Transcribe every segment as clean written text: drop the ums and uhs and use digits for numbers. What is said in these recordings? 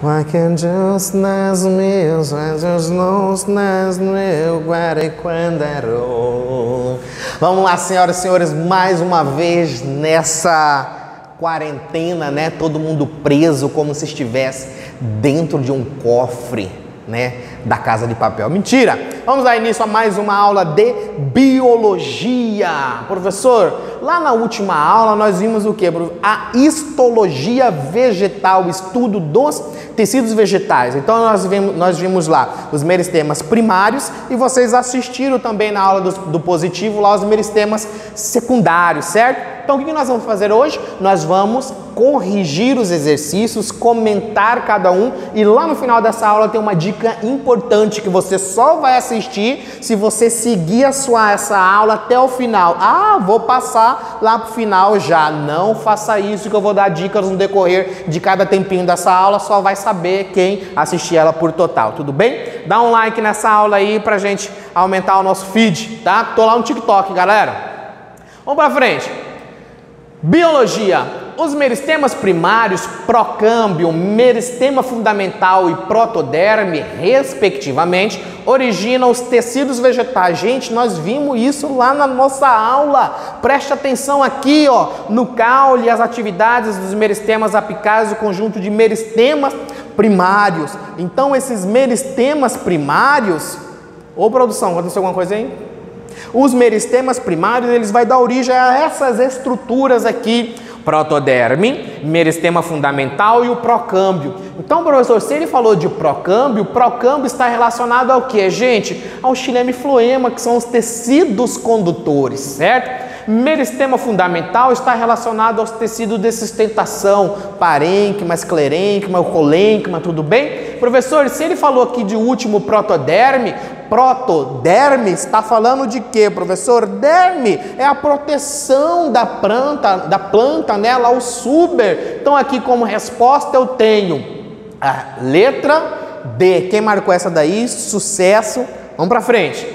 Why can't you snaz meu, just no snaz meu, guaraquandaro. Vamos lá, senhoras e senhores, mais uma vez nessa quarentena, né? Todo mundo preso como se estivesse dentro de um cofre, né? Da Casa de Papel. Mentira! Vamos dar início a mais uma aula de biologia. Professor, lá na última aula nós vimos o que? A histologia vegetal, o estudo dos tecidos vegetais. Então nós vimos lá os meristemas primários e vocês assistiram também na aula do positivo lá os meristemas secundários, certo? Então o que nós vamos fazer hoje? Nós vamos corrigir os exercícios, comentar cada um e lá no final dessa aula tem uma dica importante que você só vai assistir se você seguir essa aula até o final. Ah, vou passar lá pro final já. Não faça isso que eu vou dar dicas no decorrer de cada tempinho dessa aula, só vai saber quem assistir ela por total, tudo bem? Dá um like nessa aula aí pra gente aumentar o nosso feed, tá? Tô lá no TikTok, galera. Vamos pra frente. Biologia. Os meristemas primários, procâmbio, meristema fundamental e protoderme, respectivamente, originam os tecidos vegetais. Gente, nós vimos isso lá na nossa aula. Preste atenção aqui, ó, no caule, as atividades dos meristemas apicais, o conjunto de meristemas primários. Então, esses meristemas primários... Ô, produção, aconteceu alguma coisa aí? Os meristemas primários, eles vão dar origem a essas estruturas aqui, protoderme, meristema fundamental e o procâmbio. Então, professor, se ele falou de procâmbio, procâmbio está relacionado ao que, gente? Ao xilema e floema, que são os tecidos condutores, certo? Meristema fundamental está relacionado aos tecidos de sustentação, parênquima, esclerênquima, colênquima, tudo bem? Professor, se ele falou aqui de último protoderme está falando de quê, professor? Derme é a proteção da planta, né, lá o suber. Então aqui como resposta eu tenho a letra D. Quem marcou essa daí? Sucesso. Vamos para frente.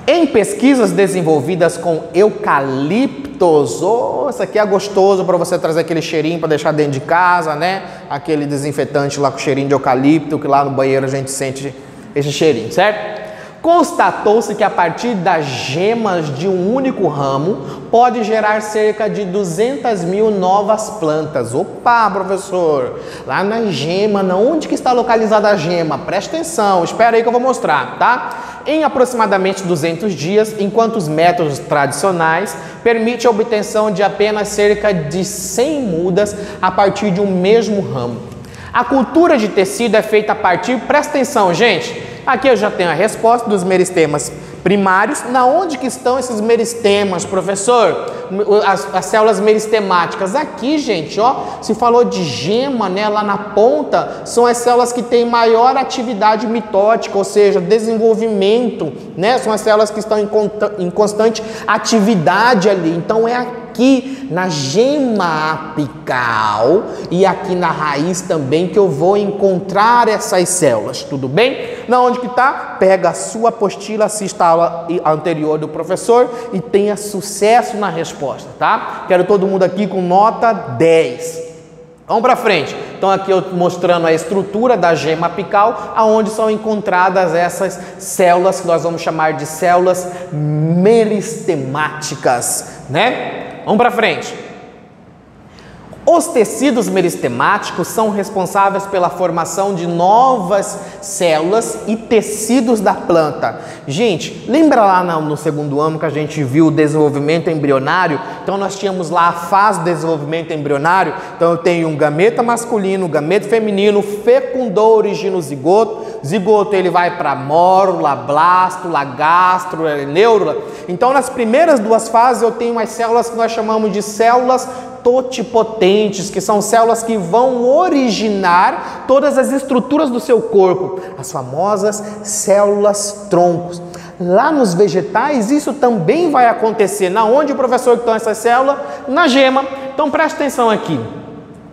Em pesquisas desenvolvidas com eucaliptos, isso aqui é gostoso para você trazer aquele cheirinho para deixar dentro de casa, né? Aquele desinfetante lá com cheirinho de eucalipto, que lá no banheiro a gente sente esse cheirinho, certo? Constatou-se que a partir das gemas de um único ramo pode gerar cerca de 200 mil novas plantas. Opa, professor, lá na gema, onde que está localizada a gema? Presta atenção, espera aí que eu vou mostrar, tá? Em aproximadamente 200 dias, enquanto os métodos tradicionais permitem a obtenção de apenas cerca de 100 mudas a partir de um mesmo ramo. A cultura de tecido é feita a partir, presta atenção, gente, aqui eu já tenho a resposta dos meristemas primários. Na onde que estão esses meristemas, professor? As células meristemáticas. Aqui, gente, ó, se falou de gema, né, lá na ponta, são as células que têm maior atividade mitótica, ou seja, desenvolvimento, né? São as células que estão em constante atividade ali. Então, é aqui na gema apical e aqui na raiz também que eu vou encontrar essas células, tudo bem? Na onde que tá? Pega a sua apostila, assista a aula anterior do professor e tenha sucesso na resposta, tá? Quero todo mundo aqui com nota 10. Vamos para frente. Então aqui eu mostrando a estrutura da gema apical, aonde são encontradas essas células que nós vamos chamar de células meristemáticas, né? Vamos para frente. Os tecidos meristemáticos são responsáveis pela formação de novas células e tecidos da planta. Gente, lembra lá no segundo ano que a gente viu o desenvolvimento embrionário? Então nós tínhamos lá a fase de desenvolvimento embrionário. Então eu tenho um gameta masculino, um gameta feminino, fecundou, origina o zigoto. Zigoto ele vai para mórula, blástula, gastro, neurula. Então nas primeiras duas fases eu tenho as células que nós chamamos de células totipotentes, que são células que vão originar todas as estruturas do seu corpo, as famosas células troncos. Lá nos vegetais isso também vai acontecer. Na onde, professor, que estão essas células? Na gema. Então preste atenção aqui.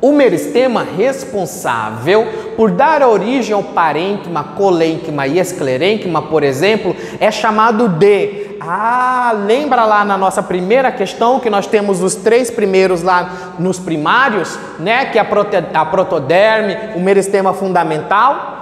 O meristema responsável por dar origem ao parênquima, colênquima e esclerênquima, por exemplo, é chamado de... lembra lá na nossa primeira questão que nós temos os 3 primeiros lá nos primários, né? Que é a protoderme, o meristema fundamental.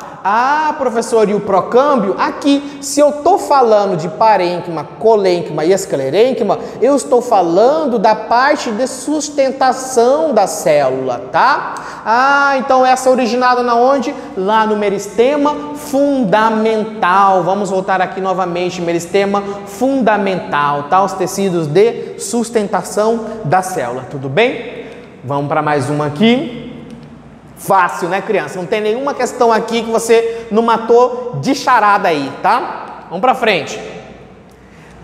Professor, e o procâmbio? Aqui, se eu estou falando de parênquima, colênquima e esclerênquima, eu estou falando da parte de sustentação da célula, tá? Então essa originada na onde? Lá no meristema fundamental. Vamos voltar aqui novamente, meristema fundamental, tá? Os tecidos de sustentação da célula, tudo bem? Vamos para mais uma aqui. Fácil, né, criança? Não tem nenhuma questão aqui que você não matou de charada aí, tá? Vamos para frente.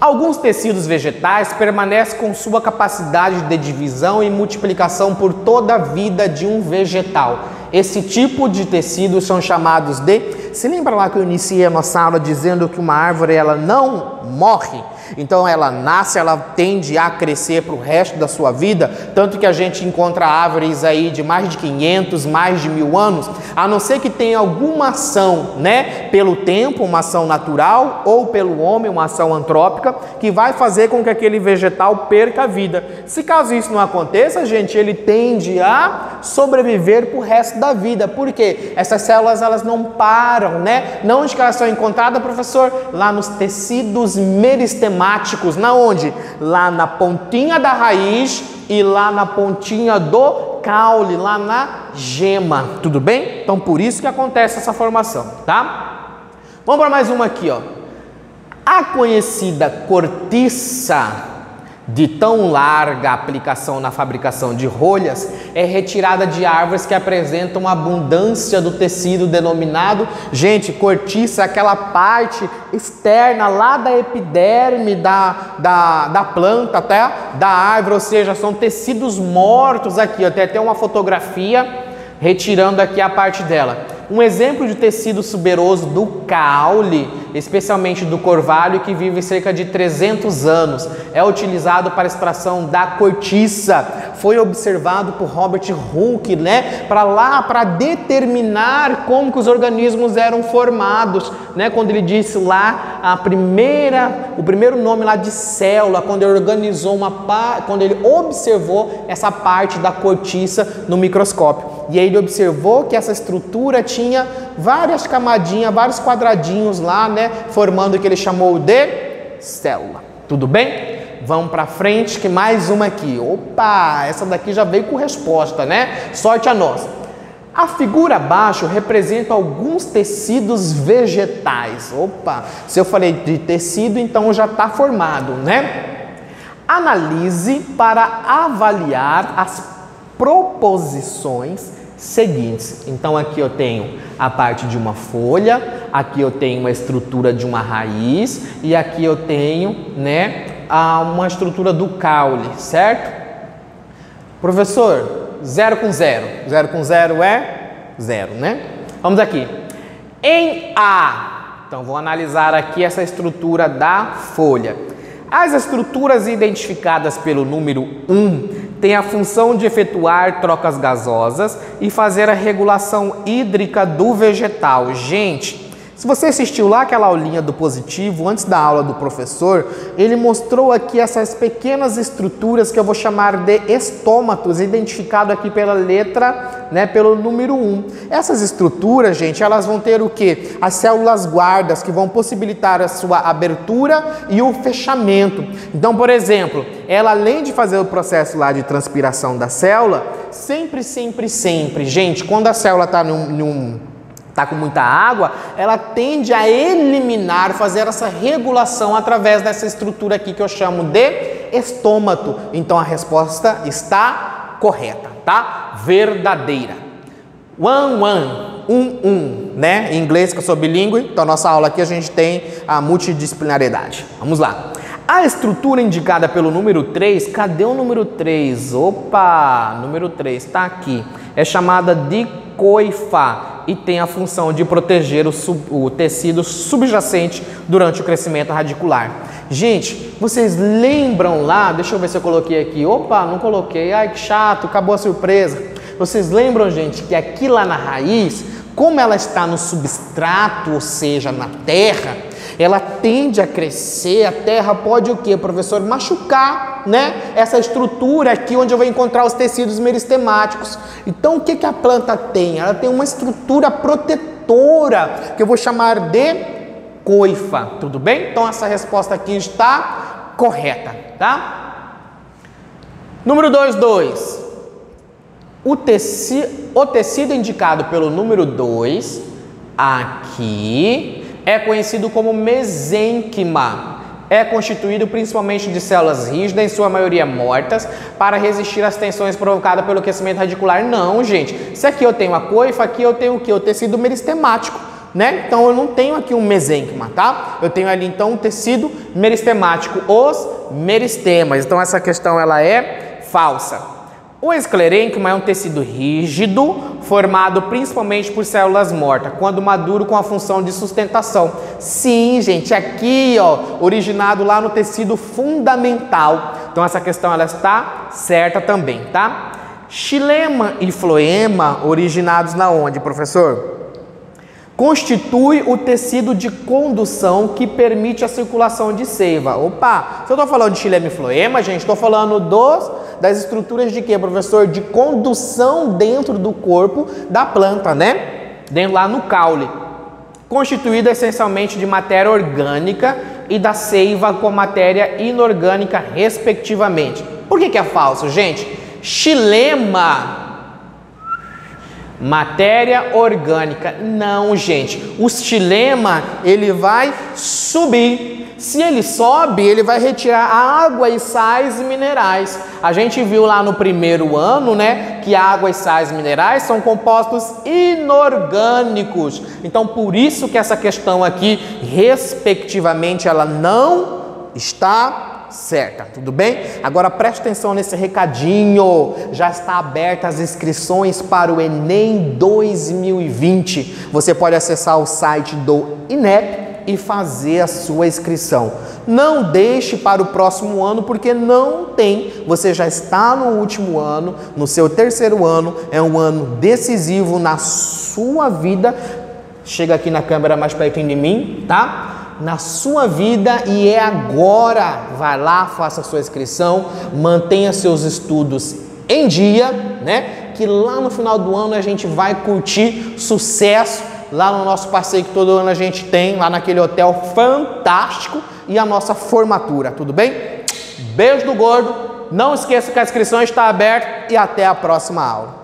Alguns tecidos vegetais permanecem com sua capacidade de divisão e multiplicação por toda a vida de um vegetal. Esse tipo de tecidos são chamados de... Se lembra lá que eu iniciei a nossa aula dizendo que uma árvore ela não morre? Então ela nasce, ela tende a crescer para o resto da sua vida, tanto que a gente encontra árvores aí de mais de 500, mais de 1000 anos, a não ser que tenha alguma ação, né, pelo tempo, uma ação natural, ou pelo homem, uma ação antrópica, que vai fazer com que aquele vegetal perca a vida. Se caso isso não aconteça, gente, ele tende a sobreviver para o resto da vida. Por quê? Essas células, elas não param, né? Não onde que elas são encontradas, professor? Lá nos tecidos meristemáticos. Na onde? Lá na pontinha da raiz e lá na pontinha do caule, lá na gema, tudo bem? Então por isso que acontece essa formação, tá? Vamos para mais uma aqui, ó. A conhecida cortiça, de tão larga aplicação na fabricação de rolhas, é retirada de árvores que apresentam abundância do tecido denominado, gente, cortiça, aquela parte externa lá da epiderme da planta, até da árvore, ou seja, são tecidos mortos aqui, ó, tem até uma fotografia retirando aqui a parte dela. Um exemplo de tecido tuberoso do caule, especialmente do corvalho, que vive cerca de 300 anos, é utilizado para a extração da cortiça. Foi observado por Robert Hooke, né, para determinar como que os organismos eram formados, né, quando ele disse lá o primeiro nome lá de célula, quando ele organizou quando ele observou essa parte da cortiça no microscópio. E aí ele observou que essa estrutura tinha várias camadinhas, vários quadradinhos lá, né, formando o que ele chamou de célula. Tudo bem? Vamos para frente, que mais uma aqui. Opa, essa daqui já veio com resposta, né? Sorte a nossa. A figura abaixo representa alguns tecidos vegetais. Opa, se eu falei de tecido, então já está formado, né? Analise para avaliar as proposições seguintes. Então aqui eu tenho a parte de uma folha, aqui eu tenho uma estrutura de uma raiz e aqui eu tenho, né, uma estrutura do caule, certo? Professor, 0 com 0. 0 com 0 é 0, né? Vamos aqui. Em A, então vou analisar aqui essa estrutura da folha. As estruturas identificadas pelo número 1 têm a função de efetuar trocas gasosas e fazer a regulação hídrica do vegetal. Gente, se você assistiu lá aquela aulinha do positivo, antes da aula do professor, ele mostrou aqui essas pequenas estruturas que eu vou chamar de estômatos, identificado aqui pela letra, né, pelo número 1. Essas estruturas, gente, elas vão ter o quê? As células guardas, que vão possibilitar a sua abertura e o fechamento. Então, por exemplo, ela além de fazer o processo lá de transpiração da célula, sempre, gente, quando a célula está está com muita água, ela tende a eliminar, fazer essa regulação através dessa estrutura aqui que eu chamo de estômato. Então a resposta está correta, tá? Verdadeira. Né? Em inglês, que eu sou bilíngue, então nossa aula aqui a gente tem a multidisciplinariedade. Vamos lá. A estrutura indicada pelo número 3, cadê o número 3? Opa, número 3 está aqui. É chamada de coifa e tem a função de proteger o tecido subjacente durante o crescimento radicular. Gente, vocês lembram lá, deixa eu ver se eu coloquei aqui. Opa, não coloquei, ai que chato, acabou a surpresa. Vocês lembram, gente, que aqui lá na raiz, como ela está no substrato, ou seja, na terra, ela tende a crescer, a terra pode o quê, professor? Machucar, né? Essa estrutura aqui onde eu vou encontrar os tecidos meristemáticos. Então, o que que a planta tem? Ela tem uma estrutura protetora, que eu vou chamar de coifa, tudo bem? Então, essa resposta aqui está correta, tá? Número 2. O tecido indicado pelo número 2, aqui, é conhecido como mesênquima. É constituído principalmente de células rígidas, em sua maioria mortas, para resistir às tensões provocadas pelo aquecimento radicular. Não, gente. Se aqui eu tenho a coifa, aqui eu tenho o quê? O tecido meristemático, né? Então eu não tenho aqui um mesênquima, tá? Eu tenho ali então um tecido meristemático, os meristemas. Então essa questão ela é falsa. O esclerênquima é um tecido rígido, formado principalmente por células mortas, quando maduro com a função de sustentação. Sim, gente, aqui, ó, originado lá no tecido fundamental. Então essa questão ela está certa também, tá? Xilema e floema, originados na onde, professor? Constitui o tecido de condução que permite a circulação de seiva. Opa, se eu estou falando de xilema e floema, gente, estou falando das estruturas de quê, professor? De condução dentro do corpo da planta, né? Dentro lá no caule. Constituída essencialmente de matéria orgânica e da seiva com matéria inorgânica, respectivamente. Por que é falso, gente? Xilema, matéria orgânica. Não, gente. O xilema, ele vai subir. Se ele sobe, ele vai retirar água e sais minerais. A gente viu lá no primeiro ano, né, que água e sais minerais são compostos inorgânicos. Então, por isso que essa questão aqui, respectivamente, ela não está certa, tudo bem? Agora preste atenção nesse recadinho, já está aberta as inscrições para o Enem 2020, você pode acessar o site do INEP e fazer a sua inscrição. Não deixe para o próximo ano, porque não tem, você já está no último ano, no seu terceiro ano, é um ano decisivo na sua vida. Chega aqui na câmera mais pertinho de mim, tá? Na sua vida, e é agora. Vai lá, faça a sua inscrição, mantenha seus estudos em dia, né? Que lá no final do ano a gente vai curtir sucesso lá no nosso passeio que todo ano a gente tem, lá naquele hotel fantástico, e a nossa formatura, tudo bem? Beijo do gordo, não esqueça que a inscrição está aberta e até a próxima aula.